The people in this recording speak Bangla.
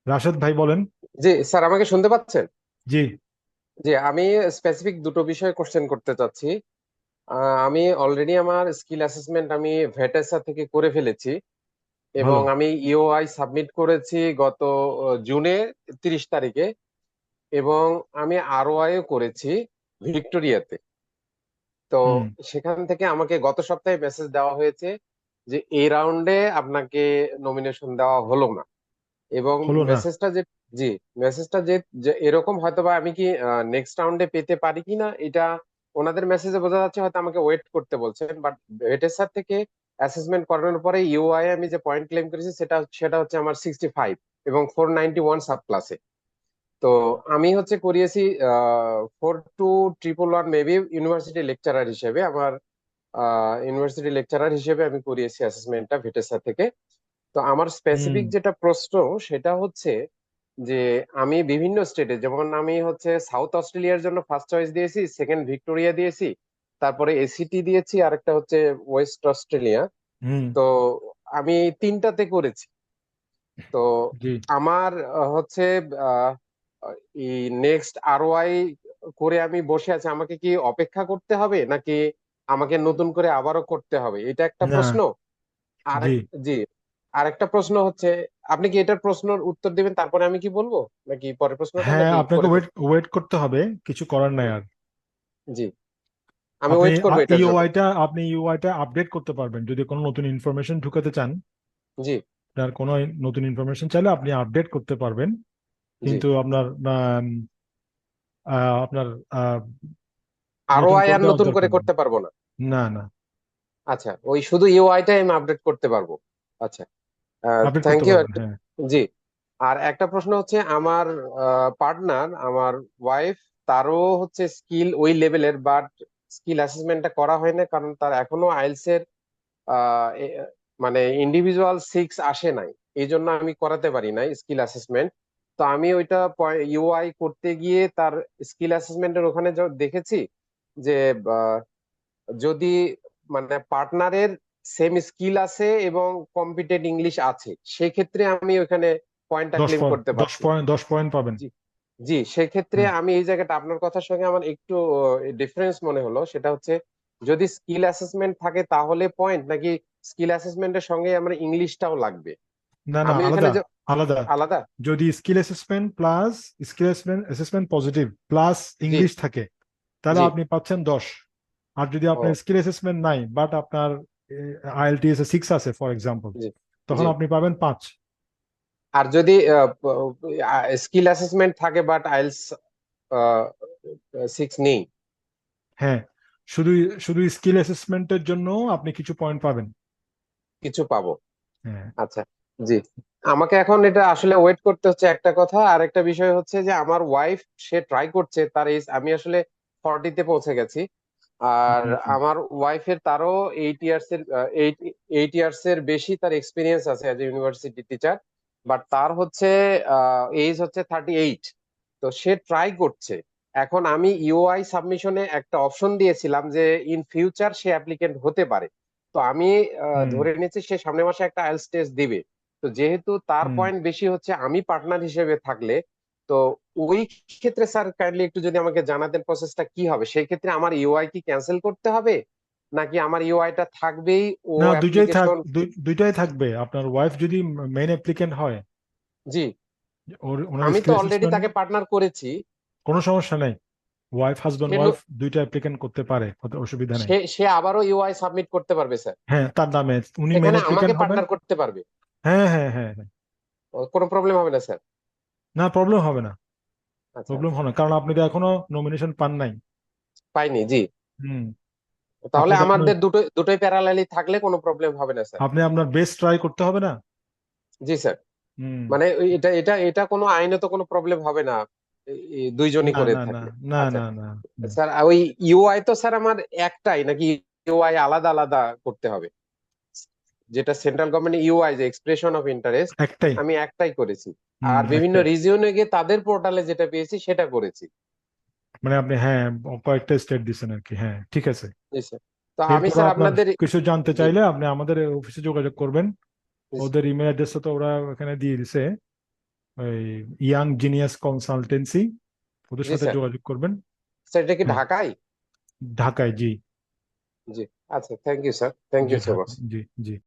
রাশেদ ভাই বলেন। জি স্যার, আমাকে শুনতে পাচ্ছেন? জি। জি, আমি স্পেসিফিক দুটো বিষয়ে কোশ্চেন করতে চাচ্ছি। আমি অলরেডি আমার স্কিল অ্যাসেসমেন্ট আমি ভেটেসা থেকে করে ফেলেছি, এবং ভালো। আমি ইওআই সাবমিট করেছি গত জুনে 30 তারিখে, এবং আমি আরওআই ও করেছি ভিক্টোরিয়াতে। তো হুম। সেখান থেকে আমাকে গত সপ্তাহে মেসেজ দেওয়া হয়েছে যে এই রাউন্ডে আপনাকে নমিনেশন দেওয়া হলো না। এবং হলো না। মেসেজটা যে, জি, মেসেজটা যে যে এরকম হয়তোবা আমি কি নেক্সট রাউন্ডে পেতে পারি কিনা এটা ওনাদের মেসেজে বোঝা যাচ্ছে, হয়তো আমাকে ওয়েট করতে বলছেন। বাট ভেটেসার থেকে অ্যাসেসমেন্ট করানোর পরে ইউআই আমি যে পয়েন্ট ক্লেম করেছি সেটা সেটা হচ্ছে আমার 65 এবং 491 সাব ক্লাসে। তো আমি হচ্ছে করিয়েছি 4211 মেবি ইউনিভার্সিটি লেকচারার হিসেবে আমার ইউনিভার্সিটি লেকচারার হিসেবে আমি করিয়েছি অ্যাসেসমেন্টটা ভেটেসার থেকে। তো আমার হুম। স্পেসিফিক যেটা প্রশ্ন সেটা হচ্ছে যে আমি বিভিন্ন স্টেটে, যেমন আমি হচ্ছে সাউথ অস্ট্রেলিয়ার জন্য ফার্স্ট চয়েস দিয়েছি, সেকেন্ড ভিক্টোরিয়া দিয়েছি, তারপরে এসিটি দিয়েছি, আর একটা হচ্ছে ওয়েস্ট অস্ট্রেলিয়া। হুম। তো আমি তিনটাতে করেছি। তো জি। আমার হচ্ছে আহ, এই নেক্সট আরওয়াই করে আমি বসে আছি, আমাকে কি অপেক্ষা করতে হবে নাকি আমাকে নতুন করে আবারও করতে হবে, এটা একটা না। প্রশ্ন। জি। আরেক জি, আরেকটা প্রশ্ন হচ্ছে, আপনি কি এটার প্রশ্নের উত্তর দিবেন তারপরে আমি কি বলবো, নাকি পরের প্রশ্নটা, হ্যাঁ, নাকি আপনাকে পরে ওয়েট করবো? ওয়েট করতে হবে, কিছু করার নাই হুম, আর। জি, আমি আপনি ওয়েট করবো এটার জন্য। ইউআইটা আপডেট করতে পারবেন যদি কোনো নতুন ইনফরমেশন ঢুকাতে চান। জি, আপনার কোনো নতুন ইনফরমেশন চাইলে আপনি আপডেট করতে পারবেন। জি, কিন্তু আপনার আহ, আরো নতুন আই করে আর দেওয়ার নতুন করে দরকার নেই। করতে পারবো না? না, না। আচ্ছা, ওই শুধু ইউআইটাই আমি আপডেট করতে পারবো। আচ্ছা, আপডেট থ্যাংক করতে ইউ। পারবেন, হ্যাঁ। জি, আর একটা প্রশ্ন হচ্ছে, আমার পার্টনার, আমার ওয়াইফ, তারও হচ্ছে স্কিল ওই লেভেলের, বাট স্কিল অ্যাসেসমেন্টটা করা হয় না, কারণ তার এখনো আইএলটিএস এর আহ, এ- মানে ইন্ডিভিজুয়াল 6 আসে নাই। এই জন্য আমি করাতে পারি নাই স্কিল অ্যাসেসমেন্ট। তো আমি ওইটা ইউআই করতে গিয়ে তার স্কিল অ্যাসেসমেন্টের ওখানে দেখেছি যে আহ, যদি মানে পার্টনারের সেম স্কিল আছে এবং কম্পিটেন্ট ইংলিশ আছে, সেক্ষেত্রে আমি ওখানে পয়েন্টটা দশ ক্লেম পয়েন্ট করতে দশ পারছি। পয়েন্ট 10 পয়েন্ট পাবেন। জি, জি, সেক্ষেত্রে হ্যাঁ। আমি এই জায়গাটা আপনার কথার সঙ্গে আমার একটু ডিফারেন্স মনে হলো। সেটা হচ্ছে, যদি স্কিল অ্যাসেসমেন্ট থাকে তাহলে পয়েন্ট, নাকি স্কিল অ্যাসেসমেন্টের সঙ্গে আমার ইংলিশটাও লাগবে? না, না, আমি আলাদা। এখানে যে আলাদা। আলাদা। যদি স্কিল অ্যাসেসমেন্ট পজিটিভ প্লাস জি, ইংলিশ থাকে, তাহলে জি, আপনি পাচ্ছেন 10। আর যদি আপনার ও, স্কিল অ্যাসেসমেন্ট নাই বাট আপনার আইএলটিএস এ 6 আছে ফর এক্সাম্পল, জি, তখন জি। আপনি পাবেন 5। আর যদি স্কিল অ্যাসেসমেন্ট থাকে বাট আইএলটিএস 6 নেই? হ্যাঁ, শুধু শুধু স্কিল অ্যাসেসমেন্টের জন্য আপনি কিছু পয়েন্ট পাবেন। কিছু পাবো? হ্যাঁ। আচ্ছা, জি। আমাকে এখন এটা আসলে ওয়েট করতে হচ্ছে, একটা কথা। আর একটা বিষয় হচ্ছে যে আমার ওয়াইফ, সে ট্রাই করছে, তার এজ, আমি আসলে 40-তে পৌঁছে গেছি। আর হুম। আমার ওয়াইফের, তারও 8 ইয়ার্স এর এইট 8 ইয়ার্স এর বেশি তার এক্সপিরিয়েন্স আছে as a university teacher. But তার হচ্ছে এজ হচ্ছে 38। তো সে ট্রাই করছে। এখন আমি ইউআই সাবমিশনে একটা অপশন দিয়েছিলাম যে ইন ফিউচার সে অ্যাপ্লিকেন্ট হতে পারে। তো আমি হুম। ধরে নিচ্ছি সে সামনের মাসে একটা আইএলটিএস টেস্ট দিবে। তো যেহেতু তার হুম। পয়েন্ট বেশি হচ্ছে আমি পার্টনার হিসেবে থাকলে, তো ওই ক্ষেত্রে স্যার কাইন্ডলি একটু যদি আমাকে জানাতেন প্রসেসটা কি হবে। সেই ক্ষেত্রে আমার ইউআই কি ক্যান্সেল করতে হবে, নাকি আমার ইউআইটা থাকবেই, ও না, অ্যাপ্লিকেশন? দুইটাই থাকবে। আপনার ওয়াইফ যদি মেইন অ্যাপ্লিকেন্ট হয়, জি, ওনার আমি তো স্কিল অলরেডি অ্যাসেসমেন্ট, তাকে পার্টনার করেছি। কোনো সমস্যা নেই। হাজব্যান্ড সে ওয়াইফ দুইটা অ্যাপ্লিকেন্ট করতে পারে, অত অসুবিধা নেই। সে সে আবারও ইউআই সাবমিট করতে পারবে স্যার? হ্যাঁ, তার নামে উনি মেইন এখানে আমাকে অ্যাপ্লিকেন্ট হবেন। পার্টনার করতে পারবে? হ্যাঁ, হ্যাঁ, হ্যাঁ, হ্যাঁ। কোনো প্রবলেম হবে না স্যার? না, প্রবলেম হবে না। আচ্ছা, প্রবলেম হবে না, কারণ আপনি তো এখনো নমিনেশন পান নাই। পাইনি, জি। হুম। তাহলে আপনি তো আপনার আমাদের দুটোই দুটোই প্যারালালি থাকলে কোনো প্রবলেম হবে না স্যার? আপনি আপনার বেস্ট ট্রাই করতে হবে না। জি স্যার। হুম। মানে এটা এটা এটা কোনো আইনত কোনো প্রবলেম হবে না, এই দুইজনই না, করে না, না, থাকলে? না, আচ্ছা না, না। হুম। স্যার, ওই ইউআই তো স্যার আমার একটাই, নাকি ইউআই আলাদা আলাদা করতে হবে? যেটা সেন্ট্রাল গভর্নমেন্ট ইউআই, যে এক্সপ্রেশন অফ ইন্টারেস্ট, একটাই। আমি একটাই করেছি। হুম, আর বিভিন্ন একটাই। রিজিয়নে গিয়ে তাদের পোর্টালে যেটা পেয়েছি সেটা করেছি। মানে আপনি, হ্যাঁ, কয়েকটা স্টেট দিচ্ছেন আর কি, হ্যাঁ, ঠিক আছে। জি স্যার। তো আমি এরপর স্যার আপনার আপনাদের, কিছু জানতে জি, চাইলে আপনি আমাদের অফিসে যোগাযোগ করবেন। জি, ওদের ইমেল অ্যাড্রেসটা তো ওরা এখানে দিয়ে দিছে। ওই ইয়াং জিনিয়াস কনসালটেন্সি, ওদের জি সাথে স্যার। যোগাযোগ করবেন। স্যার এটা কি হ্যাঁ, ঢাকায়? ঢাকায়, জি। জি। আচ্ছা, থ্যাংক ইউ স্যার, থ্যাংক জি ইউ সো ঢাকা, মাচ। জি জি।